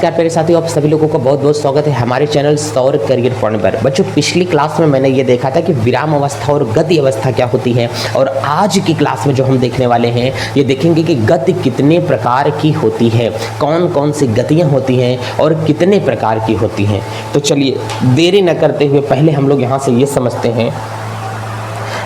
नमस्कार प्यारे साथियों, आप सभी लोगों का बहुत बहुत स्वागत है हमारे चैनल सौर करियर पॉइंट पर। बच्चों, पिछली क्लास में मैंने ये देखा था कि विराम अवस्था और गति अवस्था क्या होती है, और आज की क्लास में जो हम देखने वाले हैं ये देखेंगे कि गति कितने प्रकार की होती है, कौन कौन सी गतियाँ होती हैं और कितने प्रकार की होती हैं। तो चलिए देरी न करते हुए पहले हम लोग यहाँ से ये समझते हैं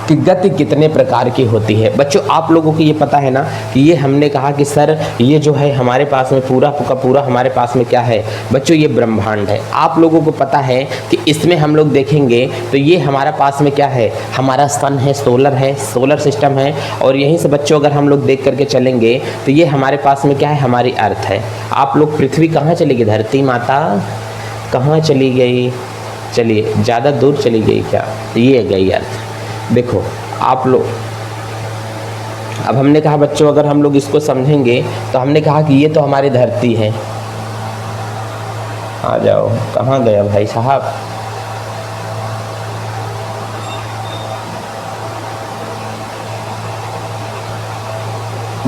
कि गति कितने प्रकार की होती है। बच्चों, आप लोगों को ये पता है ना कि ये हमने कहा कि सर ये जो है हमारे पास में पूरा का पूरा हमारे पास में क्या है बच्चों, ये ब्रह्मांड है। आप लोगों को पता है कि इसमें हम लोग देखेंगे तो ये हमारा पास में क्या है, हमारा सन है, सोलर सिस्टम है। और यहीं से बच्चों अगर हम लोग देख करके चलेंगे तो ये हमारे पास में क्या है, हमारी अर्थ है। आप लोग पृथ्वी कहाँ चली गई, धरती माता कहाँ चली गई, चलिए ज़्यादा दूर चली गई क्या, ये गई अर्थ। देखो आप लोग, अब हमने कहा बच्चों अगर हम लोग इसको समझेंगे तो हमने कहा कि ये तो हमारी धरती है। आ जाओ, कहाँ गया भाई साहब,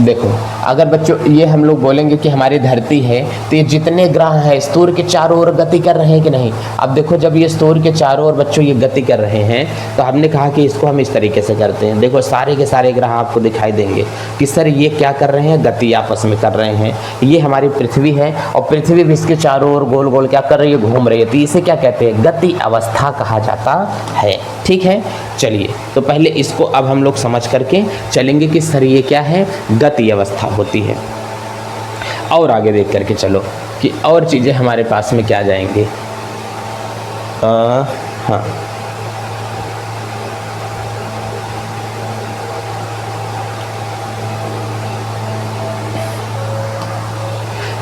देखो अगर बच्चों ये हम लोग बोलेंगे कि हमारी धरती है तो ये जितने ग्रह हैं सूर्य के चारों ओर गति कर रहे हैं कि नहीं। अब देखो जब ये सूर्य के चारों ओर बच्चों ये गति कर रहे हैं तो हमने कहा कि इसको हम इस तरीके से करते हैं। देखो सारे के सारे ग्रह आपको दिखाई देंगे कि सर ये क्या कर रहे हैं, गति आपस में कर रहे हैं। ये हमारी पृथ्वी है और पृथ्वी भी इसके चारों ओर गोल गोल क्या कर रही है, घूम रही है। तो इसे क्या कहते हैं, गति अवस्था कहा जाता है। ठीक है, चलिए तो पहले इसको अब हम लोग समझ करके चलेंगे कि सर ये क्या है, गति अवस्था होती है। और आगे देख करके चलो कि और चीज़ें हमारे पास में क्या जाएंगे। हाँ,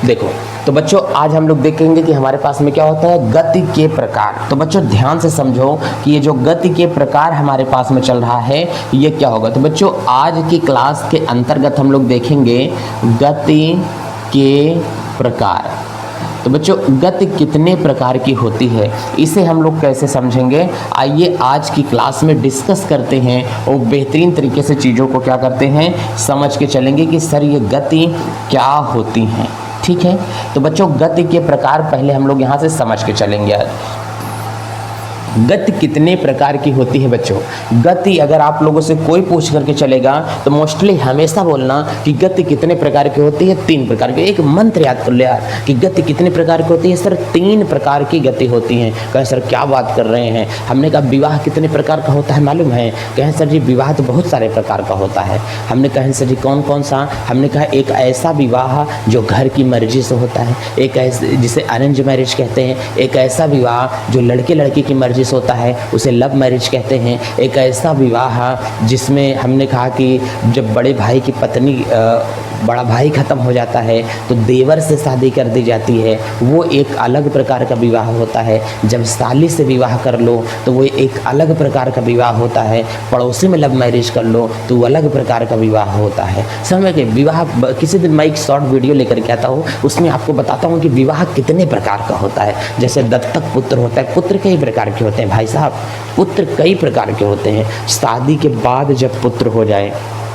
देखो तो बच्चों आज हम लोग देखेंगे कि हमारे पास में क्या होता है, गति के प्रकार। तो बच्चों ध्यान से समझो कि ये जो गति के प्रकार हमारे पास में चल रहा है ये क्या होगा। तो बच्चों आज की क्लास के अंतर्गत हम लोग देखेंगे गति के प्रकार। तो बच्चों गति कितने प्रकार की होती है, इसे हम लोग कैसे समझेंगे, आइए आज की क्लास में डिस्कस करते हैं और बेहतरीन तरीके से चीज़ों को क्या करते हैं, समझ के चलेंगे कि सर ये गति क्या होती हैं। ठीक है, तो बच्चों गति के प्रकार पहले हम लोग यहाँ से समझ के चलेंगे। आज गति कितने प्रकार की होती है बच्चों, गति अगर आप लोगों से कोई पूछ करके चलेगा तो मोस्टली हमेशा बोलना कि गति कितने प्रकार की होती है, 3 प्रकार की। एक मंत्र याद कर लो यार कि गति कितने प्रकार की होती है, सर 3 प्रकार की गति होती हैं। कहें सर क्या बात कर रहे हैं, हमने कहा विवाह कितने प्रकार का होता है मालूम है, कहें सर जी विवाह तो बहुत सारे प्रकार का होता है। हमने कहा सर जी कौन कौन सा, हमने कहा एक ऐसा विवाह जो घर की मर्जी से होता है, एक ऐसे जिसे अरेंज मैरिज कहते हैं, एक ऐसा विवाह जो लड़के लड़की की मर्जी होता है उसे लव मैरिज कहते हैं, एक ऐसा विवाह जिसमें हमने कहा कि जब बड़े भाई की पत्नी बड़ा भाई खत्म हो जाता है तो देवर से शादी कर दी जाती है, वो एक अलग प्रकार का विवाह होता है। जब साली से विवाह कर लो तो वो एक अलग प्रकार का विवाह होता है। पड़ोसी में लव मैरिज कर लो तो वो अलग प्रकार का विवाह होता है। समझ गए, विवाह किसी दिन मैं एक शॉर्ट वीडियो लेकर के आता हूँ, उसमें आपको बताता हूँ कि विवाह कितने प्रकार का होता है। जैसे दत्तक पुत्र होता है, पुत्र कई प्रकार के होते हैं भाई साहब, पुत्र कई प्रकार के होते हैं। शादी के बाद जब पुत्र हो जाए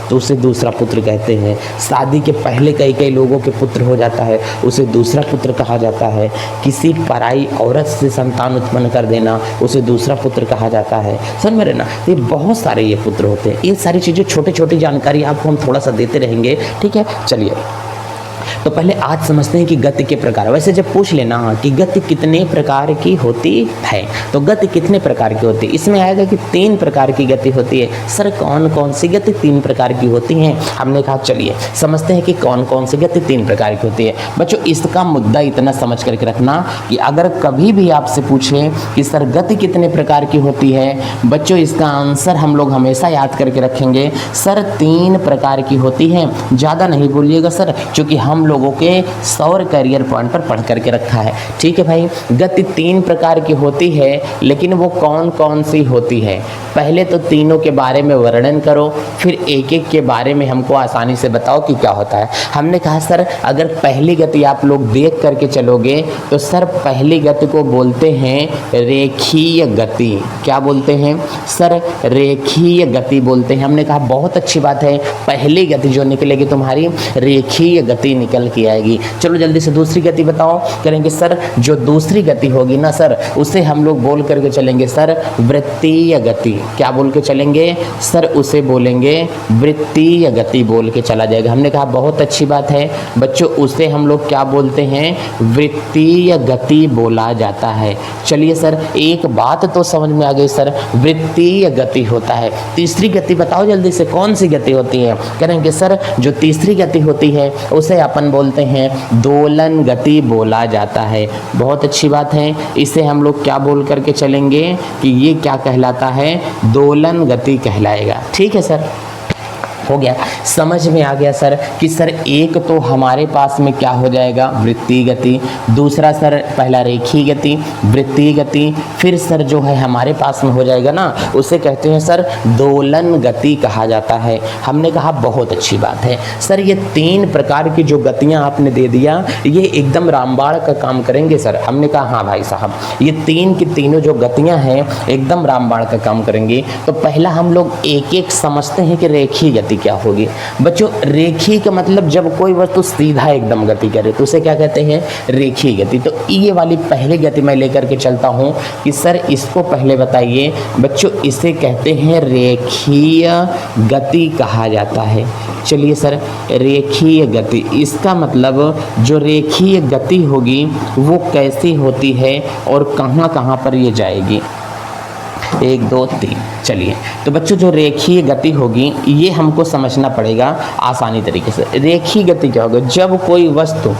तो उसे दूसरा पुत्र कहते हैं। शादी के पहले कई कई लोगों के पुत्र हो जाता है, उसे दूसरा पुत्र कहा जाता है। किसी पराई औरत से संतान उत्पन्न कर देना, उसे दूसरा पुत्र कहा जाता है। समझ में ना, ये बहुत सारे ये पुत्र होते हैं। ये सारी चीज़ें छोटी छोटी जानकारी आपको हम थोड़ा सा देते रहेंगे। ठीक है, चलिए तो पहले आज समझते हैं कि गति के प्रकार। वैसे जब पूछ लेना कि गति कितने प्रकार की होती है तो गति कितने प्रकार की होती है, इसमें आएगा कि 3 प्रकार की गति होती है। सर कौन कौन सी गति 3 प्रकार की होती हैं, हमने कहा चलिए समझते हैं कि कौन कौन सी गति 3 प्रकार की होती है। बच्चों इसका मुद्दा इतना समझ करके रखना कि अगर कभी भी आपसे पूछे कि सर गति कितने प्रकार की होती है, बच्चों इसका आंसर हम लोग हमेशा याद करके रखेंगे, सर 3 प्रकार की होती है। ज़्यादा नहीं बोलिएगा सर, क्योंकि हम लोगों के सौर करियर पॉइंट पर पढ़ करके रखा है। ठीक है भाई, गति 3 प्रकार की होती है, लेकिन वो कौन कौन सी होती है पहले तो तीनों के बारे में वर्णन करो, फिर एक एक के बारे में हमको आसानी से बताओ कि क्या होता है। हमने कहा सर अगर पहली गति आप लोग देख करके चलोगे तो सर पहली गति को बोलते हैं रेखीय गति। क्या बोलते हैं सर, रेखीय गति बोलते हैं। हमने कहा बहुत अच्छी बात है, पहली गति जो निकलेगी तुम्हारी रेखीय गति निकल बदल के आएगी। चलो जल्दी से दूसरी गति बताओ। करेंगे सर जो दूसरी गति होगी ना सर, उसे हम लोग बोल करके चलेंगे सर वृत्तीय गति। क्या बोल के चलेंगे सर? उसे बोलेंगे वृत्तीय गति बोल के चला जाएगा। हमने कहा बहुत अच्छी बात है बच्चों, उसे हम लोग क्या बोलते हैं? वृत्तीय गति बोला जाता है। चलिए सर एक बात तो समझ में आ गई सर, वृत्तीय गति होता है। तीसरी गति बताओ जल्दी से, कौन सी गति होती है? करेंगे सर जो तीसरी गति होती है उसे अपन बोलते हैं दोलन गति बोला जाता है। बहुत अच्छी बात है, इसे हम लोग क्या बोल करके चलेंगे कि ये क्या कहलाता है? दोलन गति कहलाएगा। ठीक है सर, हो गया, समझ में आ गया सर कि सर एक तो हमारे पास में क्या हो जाएगा? वृत्तीय गति। दूसरा सर पहला रेखीय गति, वृत्तीय गति, फिर सर जो है हमारे पास में हो जाएगा ना, उसे कहते हैं सर दोलन गति कहा जाता है। हमने कहा बहुत अच्छी बात है सर, ये तीन प्रकार की जो गतियां आपने दे दिया ये एकदम रामबाण का काम करेंगे सर। हमने कहा हाँ भाई साहब, ये तीन की तीनों जो गतियां हैं एकदम रामबाण का काम करेंगी। तो पहला हम लोग एक एक समझते हैं कि रेखीय गति क्या होगी। बच्चों रेखीय का मतलब जब कोई वस्तु सीधा एकदम गति करे तो उसे क्या कहते हैं? रेखीय गति। तो ये वाली पहली गति मैं लेकर के चलता हूं कि सर इसको पहले बताइए। बच्चों इसे कहते हैं रेखीय गति कहा जाता है। चलिए सर रेखीय गति, इसका मतलब जो रेखीय गति होगी वो कैसी होती है और कहां कहां पर ये जाएगी? 1 2 3। चलिए तो बच्चों जो रेखीय गति होगी ये हमको समझना पड़ेगा आसानी तरीके से। रेखीय गति क्या होगा? जब कोई वस्तु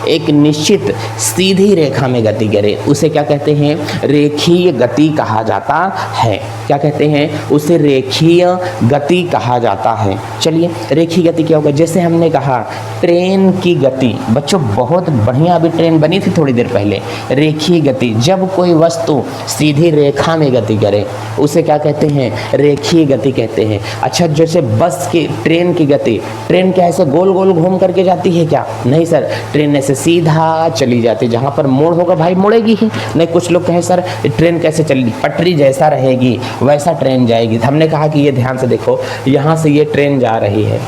एक निश्चित सीधी रेखा में गति करे उसे क्या कहते हैं? रेखीय गति कहा जाता है। क्या कहते हैं? उसे रेखीय गति कहा जाता है। चलिए रेखीय गति क्या होगा? जैसे हमने कहा ट्रेन की गति, बच्चों बहुत बढ़िया अभी ट्रेन बनी थी थोड़ी देर पहले। रेखीय गति जब कोई वस्तु सीधी रेखा में गति करे उसे क्या कहते हैं? रेखीय गति कहते हैं। अच्छा जैसे बस की ट्रेन की गति, ट्रेन क्या ऐसे गोल गोल घूम करके जाती है क्या? नहीं सर, ट्रेन ऐसे सीधा चली जाती है, जहां पर मोड़ होगा भाई मुड़ेगी ही नहीं। कुछ लोग कहें सर ट्रेन कैसे चलेगी? पटरी जैसा रहेगी वैसा ट्रेन जाएगी। हमने कहा कि ये ध्यान से देखो, यहां से ये ट्रेन जा रही है।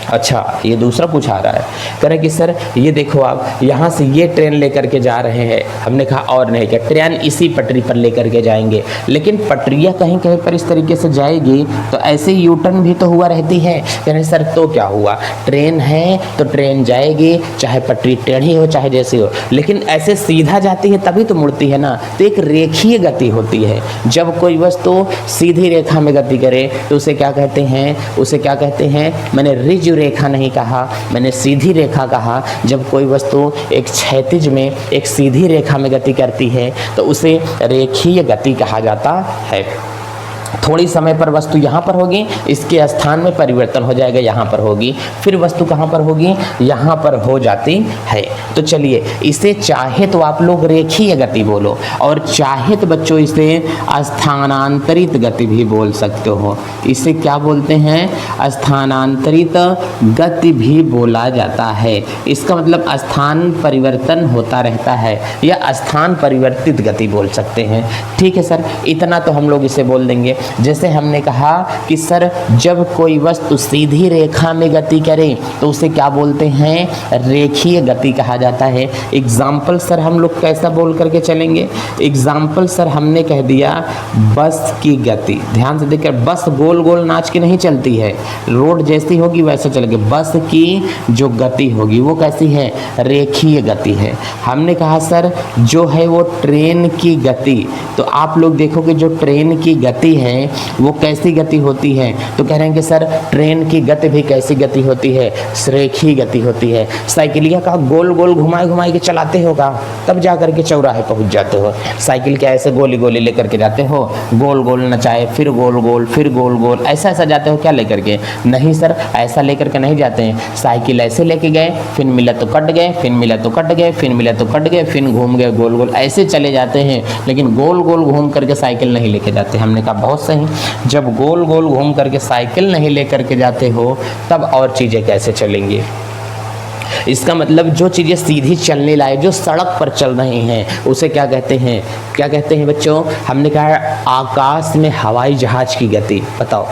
अच्छा ये दूसरा पूछा रहा है, कह रहे कि सर ये देखो आप यहाँ से ये ट्रेन लेकर के जा रहे हैं। हमने कहा और नहीं क्या, ट्रेन इसी पटरी पर लेकर के जाएंगे, लेकिन पटरियाँ कहीं कहीं पर इस तरीके से जाएगी तो ऐसे यू टर्न भी तो हुआ रहती है। कह रहे सर तो क्या हुआ, ट्रेन है तो ट्रेन जाएगी चाहे पटरी टेढ़ी हो चाहे जैसी हो, लेकिन ऐसे सीधा जाती है तभी तो मुड़ती है ना। तो एक रेखीय गति होती है। जब कोई वस्तु सीधी रेखा में गति करे तो उसे क्या कहते हैं? उसे क्या कहते हैं? मैंने ऋजु रेखा नहीं कहा, मैंने सीधी रेखा कहा। जब कोई वस्तु एक क्षैतिज में एक सीधी रेखा में गति करती है तो उसे रेखीय गति कहा जाता है। थोड़ी समय पर वस्तु यहाँ पर होगी, इसके स्थान में परिवर्तन हो जाएगा, यहाँ पर होगी, फिर वस्तु कहाँ पर होगी? यहाँ पर हो जाती है। तो चलिए इसे चाहे तो आप लोग रेखीय गति बोलो और चाहे तो बच्चों इसे स्थानांतरित गति भी बोल सकते हो। इसे क्या बोलते हैं? स्थानांतरित गति भी बोला जाता है। इसका मतलब स्थान परिवर्तन होता रहता है या स्थान परिवर्तित गति बोल सकते हैं। ठीक है सर, इतना तो हम लोग इसे बोल देंगे। जैसे हमने कहा कि सर जब कोई वस्तु सीधी रेखा में गति करे तो उसे क्या बोलते हैं? रेखीय गति कहा जाता है। एग्जाम्पल सर हम लोग कैसा बोल करके चलेंगे? एग्जाम्पल सर हमने कह दिया बस की गति। ध्यान से देखकर, बस गोल गोल नाच के नहीं चलती है, रोड जैसी होगी वैसे चलेगी। बस की जो गति होगी वो कैसी है? रेखीय गति है। हमने कहा सर जो है वो ट्रेन की गति, तो आप लोग देखोगे जो ट्रेन की गति है वो कैसी गति होती है? तो कह रहे हैं कि सर ट्रेन की गति भी कैसी गति होती है? रेखीय गति होती है। साइकिलिया का गोल गोल घुमाए घुमाए के चलाते होगा तब जा करके चौराहे पहुंच जाते हो। साइकिल क्या ऐसे गोली गोली लेकर के जाते हो? गोल गोल नचाए फिर गोल गोल फिर गोल गोल ऐसा ऐसा जाते हो क्या लेकर के? नहीं सर, ऐसा लेकर के नहीं जाते हैं। साइकिल ऐसे लेके गए, फिर मिला तो कट गए, फिर मिला तो कट गए, फिर मिला तो कट गए, फिर घूम गए गोल गोल, ऐसे चले जाते हैं। लेकिन गोल गोल घूम करके साइकिल नहीं लेके जाते। हमने कहा बहुत सही, जब गोल गोल घूम करके साइकिल नहीं लेकर के जाते हो तब और चीजें कैसे चलेंगी? इसका मतलब जो चीज़ें सीधी चलने लायक, जो सड़क पर चल रही हैं, उसे क्या कहते हैं? क्या कहते हैं बच्चों? हमने कहा आकाश में हवाई जहाज की गति। बताओ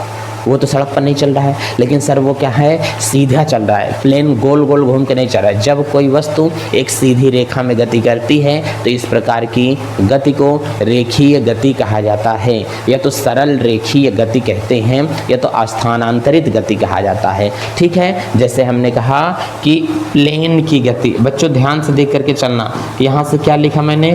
वो तो सड़क पर नहीं चल रहा है, लेकिन सर वो क्या है, सीधा चल रहा है, प्लेन गोल गोल घूम के नहीं चल रहा है। जब कोई वस्तु एक सीधी रेखा में गति करती है तो इस प्रकार की गति को रेखीय गति कहा जाता है, या तो सरल रेखीय गति कहते हैं, या तो स्थानांतरित गति कहा जाता है। ठीक है, जैसे हमने कहा कि प्लेन की गति, बच्चों ध्यान से देख करके चलना, यहाँ से क्या लिखा मैंने,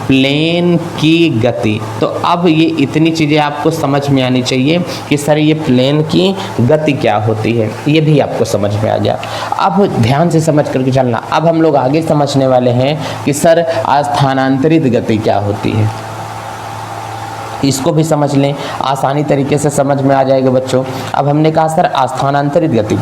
प्लेन की गति। तो अब ये इतनी चीज़ें आपको समझ में आनी चाहिए कि सर ये प्लेन की गति क्या होती है, ये भी आपको समझ में आ गया। अब ध्यान से समझ करके चलना। अब हम लोग आगे समझने वाले हैं कि सर स्थानांतरित गति क्या होती है, इसको भी समझ लें, आसानी तरीके से समझ में आ जाएगा बच्चों। अब हमने कहा सर स्थानांतरित गति,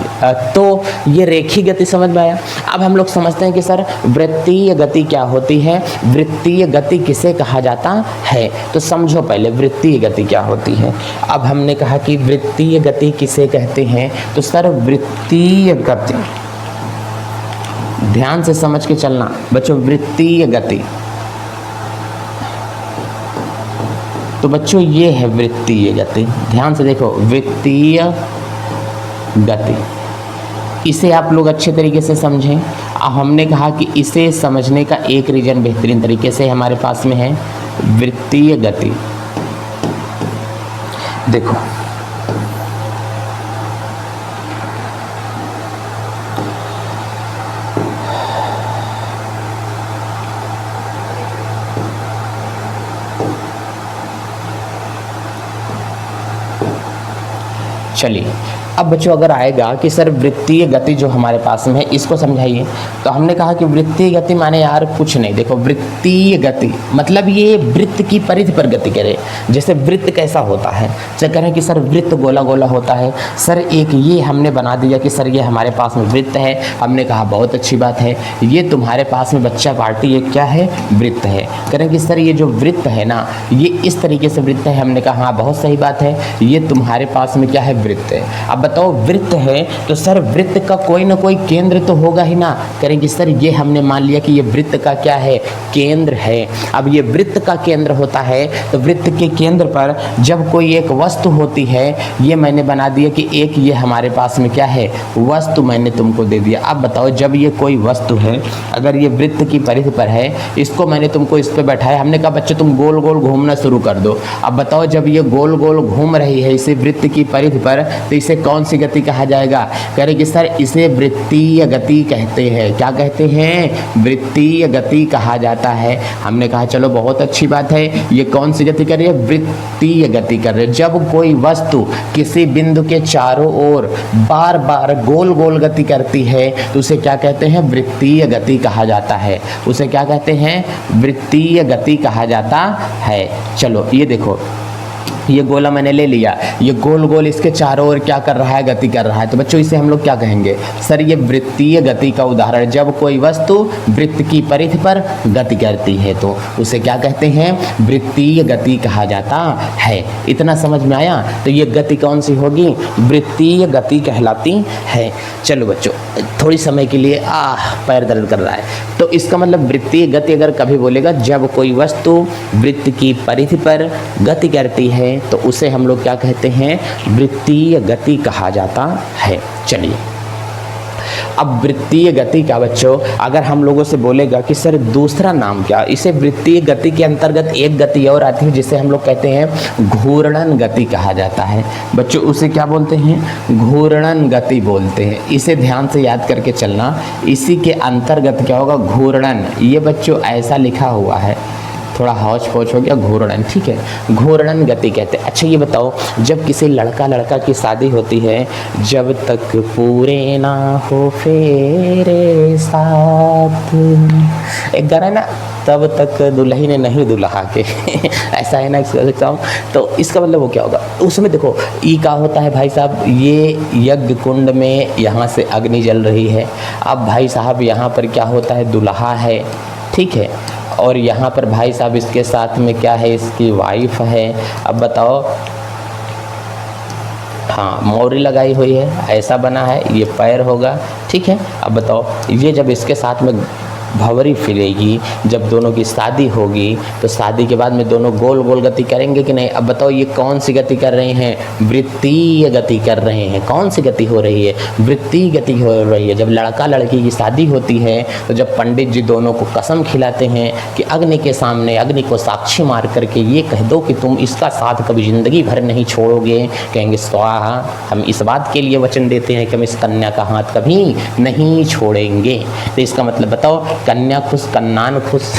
तो ये रेखीय गति समझ में आया। अब हम लोग समझते हैं कि सर वृत्तीय गति क्या होती है, वृत्तीय गति किसे कहा जाता है। तो समझो पहले वृत्तीय गति क्या होती है। अब हमने कहा कि वृत्तीय गति किसे कहते हैं, तो सर वृत्तीय गति, ध्यान से समझ के चलना बच्चों, वृत्तीय गति, तो बच्चों ये है वृत्तीय गति। ध्यान से देखो, वृत्तीय गति, इसे आप लोग अच्छे तरीके से समझें। अब हमने कहा कि इसे समझने का एक रीजन बेहतरीन तरीके से हमारे पास में है, वृत्तीय गति। देखो चलिए, अब बच्चों अगर आएगा कि सर वृत्तीय गति जो हमारे पास में है इसको समझाइए, तो हमने कहा कि वृत्तीय गति माने यार कुछ नहीं। देखो वृत्तीय गति मतलब ये वृत्त की परिधि पर गति करे। जैसे वृत्त कैसा होता है, जैसे कह रहे हैं कि सर वृत्त गोला गोला होता है, सर एक ये हमने बना दिया कि सर ये हमारे पास में वृत्त है। हमने कहा बहुत अच्छी बात है, ये तुम्हारे पास में बच्चा पार्टी ये क्या है, वृत्त है। कह रहे हैं कि सर ये जो वृत्त है ना, ये इस तरीके से वृत्त है। हमने कहा हाँ बहुत सही बात है, ये तुम्हारे पास में क्या है, वृत्त है। अब बताओ वृत्त है तो सर वृत्त का कोई ना कोई केंद्र तो होगा ही ना। करेंगे सर ये हमने मान लिया कि ये वृत्त का क्या है, केंद्र है। अब ये वृत्त का केंद्र होता है तो वृत्त के केंद्र पर जब कोई एक वस्तु होती है, ये मैंने बना दिया कि एक ये हमारे पास में क्या है, वस्तु मैंने तुमको दे दिया। अब बताओ जब ये कोई वस्तु है, अगर ये वृत्त की परिधि पर है, इसको मैंने तुमको इस पर बैठाया, हमने कहा बच्चे तुम गोल गोल घूमना शुरू कर दो। अब बताओ जब ये गोल गोल घूम रही है इसे वृत्त की परिधि पर, तो इसे कौन सी गति कहा जाएगा। कह रहे कि सर इसे वृत्तीय गति कहते हैं। क्या कहते हैं, वृत्तीय गति कहा जाता है। हमने कहा चलो बहुत अच्छी बात है, ये कौन सी गति कर रही है, वृत्तीय गति कर रही है। जब कोई वस्तु किसी बिंदु के चारों ओर बार बार गोल गोल गति करती है तो उसे क्या कहते हैं, वृत्तीय गति कहा जाता है। उसे क्या कहते हैं, वृत्तीय गति कहा जाता है। चलो ये देखो, ये गोला मैंने ले लिया, ये गोल गोल इसके चारों ओर क्या कर रहा है, गति कर रहा है। तो बच्चों इसे हम लोग क्या कहेंगे, सर ये वृत्तीय गति का उदाहरण। जब कोई वस्तु वृत्त की परिधि पर गति करती है तो उसे क्या कहते हैं, वृत्तीय गति कहा जाता है। इतना समझ में आया। तो ये गति कौन सी होगी, वृत्तीय गति कहलाती है। चलो बच्चों थोड़ी समय के लिए पैर दर्द कर रहा है, तो इसका मतलब वृत्तीय गति अगर कभी बोलेगा जब कोई वस्तु वृत्त की परिधि पर गति करती है तो उसे हम लोग क्या कहते हैं, वृत्तीय गति कहा जाता है। चलिए अब वृत्तीय गति का बच्चों अगर हम लोगों से बोलेगा कि सर दूसरा नाम क्या, इसे वृत्तीय गति के अंतर्गत एक गति और आती है जिसे हम लोग कहते हैं घूर्णन गति कहा जाता है। बच्चों उसे क्या बोलते हैं, घूर्णन गति बोलते हैं। इसे ध्यान से याद करके चलना, इसी के अंतर्गत क्या होगा, घूर्णन। ये बच्चों ऐसा लिखा हुआ है, थोड़ा हौच पौच हो गया, घूर्णन, ठीक है, घूर्णन गति कहते हैं। अच्छा ये बताओ जब किसी लड़का लड़का की शादी होती है, जब तक पूरे ना हो फेरे साथ, एक गाना है ना, तब तक दुल्हन नहीं दुल्हा के ऐसा है ना इसका हूँ। तो इसका मतलब वो क्या होगा, उसमें देखो ई का होता है भाई साहब, ये यज्ञ कुंड में यहाँ से अग्नि जल रही है। अब भाई साहब यहाँ पर क्या होता है, दुल्हा है, ठीक है, और यहाँ पर भाई साहब इसके साथ में क्या है, इसकी वाइफ है। अब बताओ, हाँ मोरी लगाई हुई है, ऐसा बना है, ये पैर होगा, ठीक है। अब बताओ ये जब इसके साथ में भंवरी फिरेगी, जब दोनों की शादी होगी तो शादी के बाद में दोनों गोल गोल गति करेंगे कि नहीं। अब बताओ ये कौन सी गति कर रहे हैं, वृत्तीय गति कर रहे हैं। कौन सी गति हो रही है, वृत्तीय गति हो रही है। जब लड़का लड़की की शादी होती है तो जब पंडित जी दोनों को कसम खिलाते हैं कि अग्नि के सामने अग्नि को साक्षी मार करके ये कह दो कि तुम इसका साथ कभी जिंदगी भर नहीं छोड़ोगे, कहेंगे स्वाहा, हम इस बात के लिए वचन देते हैं कि हम इस कन्या का हाथ कभी नहीं छोड़ेंगे। तो इसका मतलब बताओ, कन्या खुश कन्नान खुश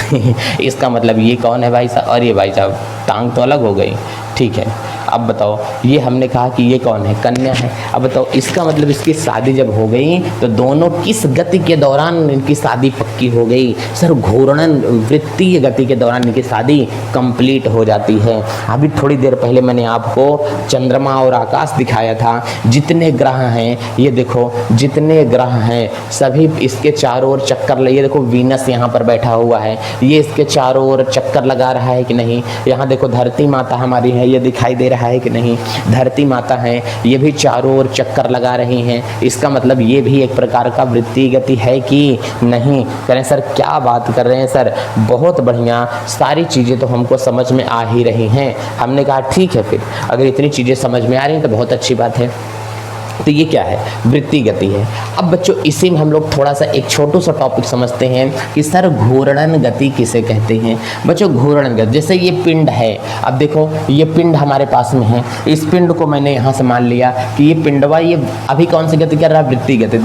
इसका मतलब ये कौन है भाई साहब, और ये भाई साहब टांग तो अलग हो गई, ठीक है। अब बताओ ये हमने कहा कि ये कौन है, कन्या है। अब बताओ इसका मतलब इसकी शादी जब हो गई तो दोनों किस गति के दौरान इनकी शादी पक्की हो गई, सर घूर्णन वृत्तीय गति के दौरान इनकी शादी कंप्लीट हो जाती है। अभी थोड़ी देर पहले मैंने आपको चंद्रमा और आकाश दिखाया था, जितने ग्रह हैं ये देखो, जितने ग्रह हैं सभी इसके चारों ओर चक्कर, ये देखो वीनस यहाँ पर बैठा हुआ है, ये इसके चारों ओर चक्कर लगा रहा है कि नहीं। यहाँ देखो धरती माता हमारी है, ये दिखाई दे रहा है कि नहीं, धरती माता है, ये भी चारों ओर चक्कर लगा रही हैं। इसका मतलब ये भी एक प्रकार का वृत्तीय गति है कि नहीं। करें सर क्या बात कर रहे हैं सर, बहुत बढ़िया, सारी चीज़ें तो हमको समझ में आ ही रही हैं। हमने कहा ठीक है, फिर अगर इतनी चीज़ें समझ में आ रही हैं तो बहुत अच्छी बात है। तो ये क्या है, वृत्तीय गति है। अब बच्चों इसी में हम लोग थोड़ा सा एक छोटू सा टॉपिक समझते हैं कि सर घूर्णन गति किसे कहते हैं। बच्चों घूर्णन गति, जैसे ये पिंड है, अब देखो ये पिंड हमारे पास में है, इस पिंड को मैंने यहाँ से मान लिया कि ये पिंडवा ये अभी कौन सी गति कर रहा है, वृत्तीय गति।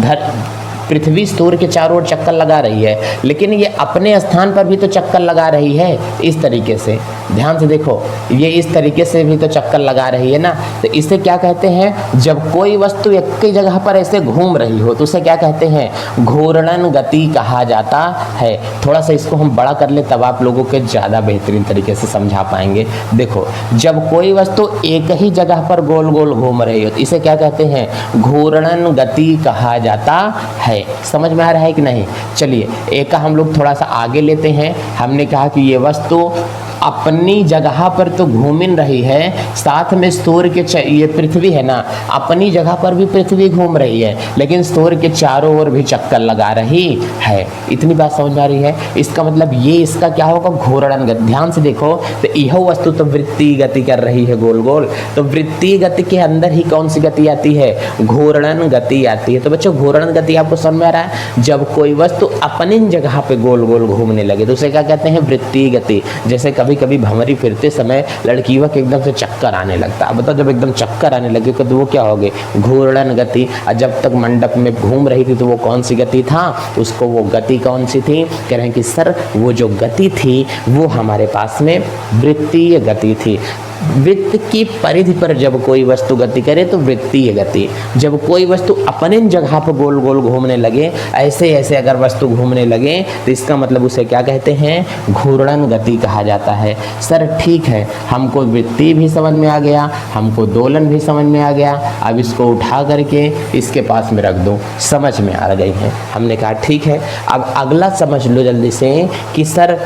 पृथ्वी सूर्य के चारों ओर चक्कर लगा रही है, लेकिन ये अपने स्थान पर भी तो चक्कर लगा रही है, इस तरीके से ध्यान से देखो, ये इस तरीके से भी तो चक्कर लगा रही है ना। तो इसे क्या कहते हैं, जब कोई वस्तु एक ही जगह पर ऐसे घूम रही हो तो उसे क्या कहते हैं, घूर्णन गति कहा जाता है। थोड़ा सा इसको हम बड़ा कर ले तब आप लोगों के ज़्यादा बेहतरीन तरीके से समझा पाएंगे। देखो जब कोई वस्तु एक ही जगह पर गोल गोल घूम रही हो तो इसे क्या कहते हैं, घूर्णन गति कहा जाता है। समझ में आ रहा है कि नहीं। चलिए एक का हम लोग थोड़ा सा आगे लेते हैं। हमने कहा कि ये वस्तु अपनी जगह पर तो घूमिन रही है, साथ में सूर्य के ये पृथ्वी है ना, अपनी जगह पर भी पृथ्वी घूम रही है, लेकिन सूर्य के चारों ओर भी चक्कर लगा रही है। इतनी बात समझ में आ रही है। इसका मतलब ये इसका क्या होगा, घूर्णन गति। ध्यान से देखो तो यह वस्तु तो वृत्तीय गति कर रही है गोल गोल, तो वृत्तीय गति के अंदर ही कौन सी गति आती है, घूर्णन गति आती है। तो बच्चों घूर्णन गति आपको समझ में आ रहा है, जब कोई वस्तु अपनी जगह पे गोल गोल घूमने लगे तो उसे क्या कहते हैं, वृत्तीय गति। जैसे कभी कभी भंवरी फिरते समय लड़कियों के एकदम से चक्कर आने लगता है। बताओ जब एकदम चक्कर आने लगे तो वो क्या हो गई, घूर्णन गति। और जब तक मंडप में घूम रही थी तो वो कौन सी गति था, उसको वो गति कौन सी थी, कह रहे हैं कि सर वो जो गति थी वो हमारे पास में वृत्तीय गति थी। वृत्त की परिधि पर जब कोई वस्तु गति करे तो वृत्तीय गति। जब कोई वस्तु अपने जगह पर गोल गोल घूमने लगे, ऐसे ऐसे अगर वस्तु घूमने लगे तो इसका मतलब उसे क्या कहते हैं, घूर्णन गति कहा जाता है। सर ठीक है, हमको वृत्तीय भी समझ में आ गया, हमको दोलन भी समझ में आ गया। अब इसको उठा करके इसके पास में रख दो, समझ में आ गई है। हमने कहा ठीक है, अब अगला समझ लो जल्दी से कि सर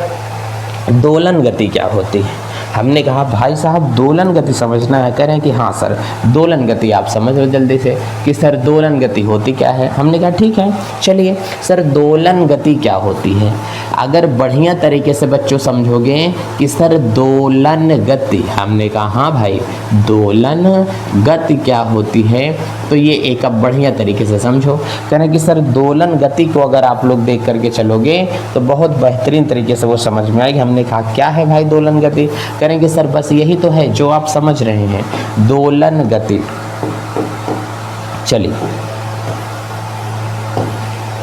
दोलन गति क्या होती है। हमने कहा भाई साहब दोलन गति समझना है, कह रहे हैं कि हाँ सर दोलन गति आप समझ लो जल्दी से कि सर दोलन गति होती क्या है। हमने कहा ठीक है, चलिए सर दोलन गति क्या होती है। अगर बढ़िया तरीके से बच्चों समझोगे कि सर दोलन गति, हमने कहा हाँ भाई दोलन गति क्या होती है, तो ये एक अब बढ़िया तरीके से समझो। कह रहे हैं कि सर दोलन गति को अगर आप लोग देख करके चलोगे तो बहुत बेहतरीन तरीके से वो समझ में आएगी। हमने कहा क्या है भाई दोलन गति, करेंगे सर बस यही तो है जो आप समझ रहे हैं, दोलन गति। चलिए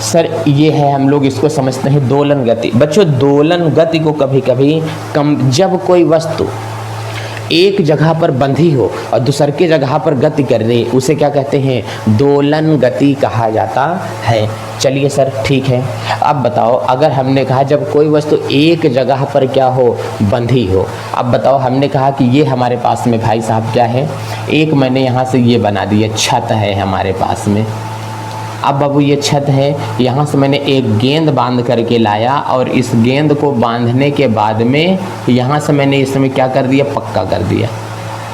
सर ये है, हम लोग इसको समझते हैं दोलन गति। बच्चों दोलन गति को कभी कभी जब कोई वस्तु एक जगह पर बंधी हो और दूसर के जगह पर गति कर रही, उसे क्या कहते हैं, दोलन गति कहा जाता है। चलिए सर ठीक है, अब बताओ अगर हमने कहा जब कोई वस्तु एक जगह पर क्या हो, बंधी हो। अब बताओ हमने कहा कि ये हमारे पास में भाई साहब क्या है, एक मैंने यहाँ से ये बना दिया, छत है हमारे पास में। अब बाबू ये छत है, यहाँ से मैंने एक गेंद बांध करके लाया और इस गेंद को बांधने के बाद में यहाँ से मैंने इसमें क्या कर दिया, पक्का कर दिया।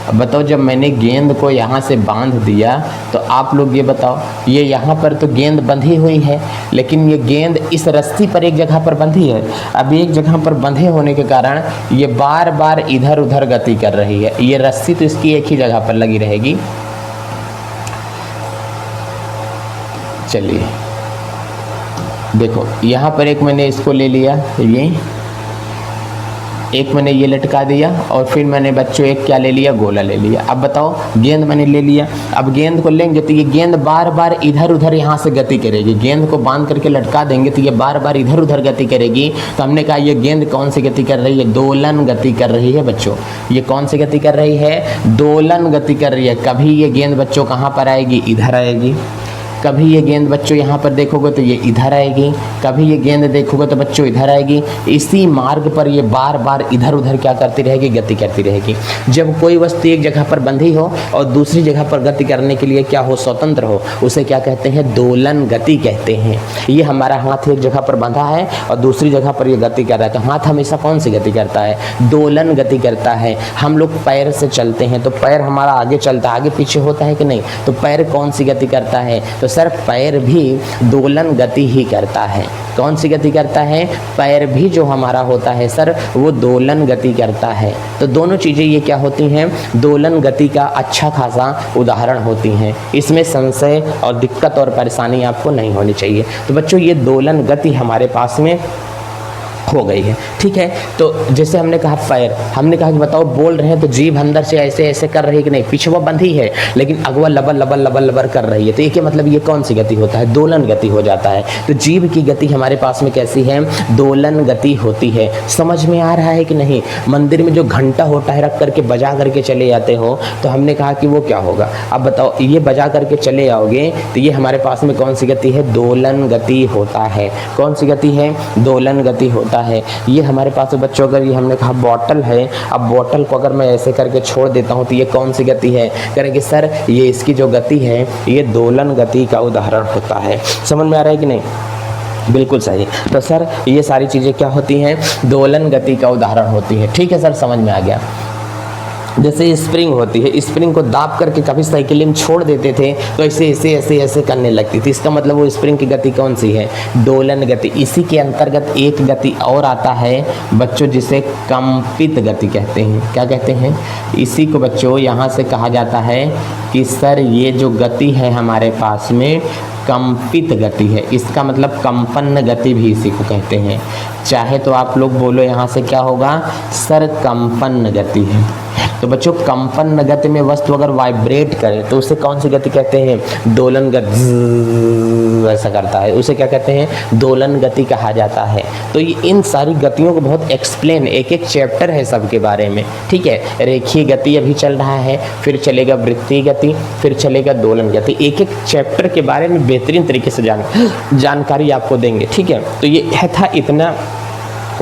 अब बताओ, जब मैंने गेंद को यहाँ से बांध दिया तो आप लोग ये बताओ, ये यहाँ पर तो गेंद बंधी हुई है, लेकिन ये गेंद इस रस्सी पर एक जगह पर बंधी है। अब एक जगह पर बंधे होने के कारण ये बार बार इधर उधर गति कर रही है। ये रस्सी तो इसकी एक ही जगह पर लगी रहेगी। चलिए देखो, यहाँ पर एक मैंने इसको ले लिया, ये एक मैंने ये लटका दिया, और फिर मैंने बच्चों एक क्या ले लिया, गोला ले लिया। अब बताओ, गेंद मैंने ले लिया। अब गेंद को लेंगे तो ये गेंद बार बार इधर उधर यहाँ से गति करेगी। गेंद को बांध करके लटका देंगे तो ये बार बार इधर उधर गति करेगी। तो हमने कहा ये गेंद कौन सी गति कर रही है, दोलन गति कर रही है बच्चों। ये कौन सी गति कर रही है, दोलन गति कर रही है। कभी ये गेंद बच्चों कहाँ पर आएगी, इधर आएगी। कभी ये गेंद बच्चों यहाँ पर देखोगे तो ये इधर आएगी, कभी ये गेंद देखोगे तो बच्चों इधर आएगी। इसी मार्ग पर ये बार बार इधर उधर क्या करती रहेगी, गति करती रहेगी। जब कोई वस्तु एक जगह पर बंधी हो और दूसरी जगह पर गति करने के लिए क्या हो, स्वतंत्र हो, उसे क्या कहते हैं, दोलन गति कहते हैं। ये हमारा हाथ एक जगह पर बंधा है और दूसरी जगह पर ये गति कर रहा है, तो हाथ हमेशा कौन सी गति करता है, दोलन गति करता है। हम लोग पैर से चलते हैं तो पैर हमारा आगे चलता है, आगे पीछे होता है कि नहीं, तो पैर कौन सी गति करता है, तो सर पैर भी दोलन गति ही करता है। कौन सी गति करता है, पैर भी जो हमारा होता है सर वो दोलन गति करता है। तो दोनों चीज़ें ये क्या होती हैं, दोलन गति का अच्छा खासा उदाहरण होती हैं। इसमें संशय और दिक्कत और परेशानी आपको नहीं होनी चाहिए। तो बच्चों ये दोलन गति हमारे पास में हो गई है, ठीक है। तो जैसे हमने कहा पैर, हमने कहा कि बताओ बोल रहे हैं तो जीभ अंदर से ऐसे ऐसे कर रही है कि नहीं, पीछे वो बंधी है लेकिन अगवा लबर लबर लबर लबर कर रही है, तो ये क्या मतलब, ये कौन सी गति होता है, दोलन गति हो जाता है। तो जीभ की गति हमारे पास में कैसी है, दोलन गति होती है। समझ में आ रहा है कि नहीं। मंदिर में जो घंटा होता है रख करके बजा करके चले जाते हो, तो हमने कहा कि वो क्या होगा। अब बताओ, ये बजा करके चले आओगे तो ये हमारे पास में कौन सी गति है, दोलन गति होता है। कौन सी गति है, दोलन गति होता है। ये हमारे पास बच्चों, अगर ये हमने कहा बॉटल है, अब बॉटल को अगर मैं ऐसे करके छोड़ देता हूँ तो ये कौन सी गति है, करेंगे सर ये इसकी जो गति है ये दोलन गति का उदाहरण होता है। समझ में आ रहा है कि नहीं, बिल्कुल सही। तो सर ये सारी चीज़ें क्या होती हैं, दोलन गति का उदाहरण होती है। ठीक है सर, समझ में आ गया। जैसे स्प्रिंग होती है, स्प्रिंग को दाब करके कभी साइकिल में छोड़ देते थे तो ऐसे ऐसे ऐसे ऐसे करने लगती थी। इसका मतलब वो स्प्रिंग की गति कौन सी है, दोलन गति। इसी के अंतर्गत एक गति और आता है बच्चों जिसे कंपित गति कहते हैं। क्या कहते हैं, इसी को बच्चों यहाँ से कहा जाता है कि सर ये जो गति है हमारे पास में कंपित गति है। इसका मतलब कंपन गति भी इसी को कहते हैं। चाहे तो आप लोग बोलो यहाँ से क्या होगा, सर कंपन गति है। तो बच्चों कंपन गति में वस्तु अगर वाइब्रेट करे तो उसे कौन सी गति कहते हैं, दोलन गति। ऐसा करता है उसे क्या कहते हैं, दोलन गति कहा जाता है। तो ये इन सारी गतियों को बहुत एक्सप्लेन, एक एक चैप्टर है सबके बारे में। ठीक है, रेखीय गति अभी चल रहा है, फिर चलेगा वृत्तीय गति, फिर चलेगा दोलन गति। एक एक चैप्टर के बारे में बेहतरीन तरीके से जानकारी आपको देंगे। ठीक है, तो ये था इतना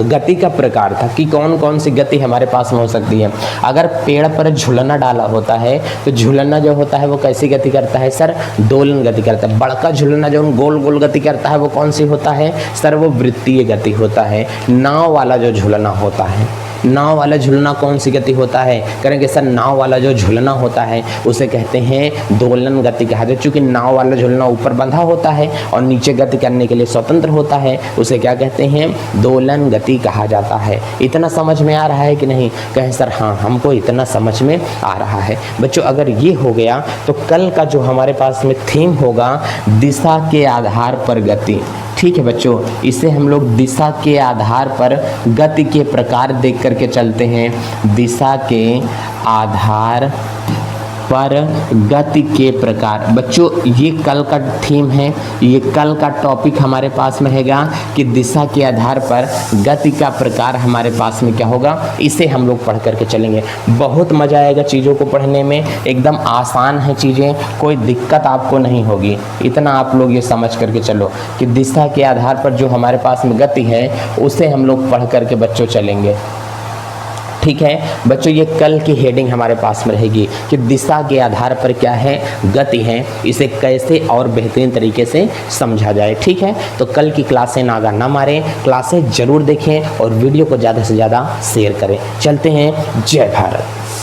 गति का प्रकार था कि कौन कौन सी गति हमारे पास में हो सकती है। अगर पेड़ पर झुलना डाला होता है तो झुलना जो होता है वो कैसी गति करता है सर, दोलन गति करता है। बड़का झुलना जो गोल गोल गति करता है वो कौन सी होता है सर, वो वृत्तीय गति होता है। नाव वाला जो झुलना होता है, नाव वाला झुलना कौन सी गति होता है, करेंगे सर नाव वाला जो झुलना होता है उसे कहते हैं दोलन गति कहा जाता है। चूँकि नाव वाला झुलना ऊपर बंधा होता है और नीचे गति करने के लिए स्वतंत्र होता है, उसे क्या कहते हैं, दोलन गति कहा जाता है। इतना समझ में आ रहा है कि नहीं, कहें सर हाँ हमको इतना समझ में आ रहा है। बच्चों अगर ये हो गया तो कल का जो हमारे पास में थीम होगा दिशा के आधार पर गति। ठीक है बच्चों, इसे हम लोग दिशा के आधार पर गति के प्रकार देख करके चलते हैं। दिशा के आधार पर गति के प्रकार। बच्चों ये कल का थीम है, ये कल का टॉपिक हमारे पास में हैगा कि दिशा के आधार पर गति का प्रकार हमारे पास में क्या होगा, इसे हम लोग पढ़ करके चलेंगे। बहुत मजा आएगा चीज़ों को पढ़ने में, एकदम आसान है चीज़ें, कोई दिक्कत आपको नहीं होगी। इतना आप लोग ये समझ करके चलो कि दिशा के आधार पर जो हमारे पास में गति है उसे हम लोग पढ़ करके बच्चों चलेंगे। ठीक है बच्चों, ये कल की हेडिंग हमारे पास में रहेगी कि दिशा के आधार पर क्या है, गति है, इसे कैसे और बेहतरीन तरीके से समझा जाए। ठीक है, तो कल की क्लासें नागा ना मारें, क्लासें जरूर देखें और वीडियो को ज़्यादा से ज़्यादा शेयर करें। चलते हैं, जय भारत।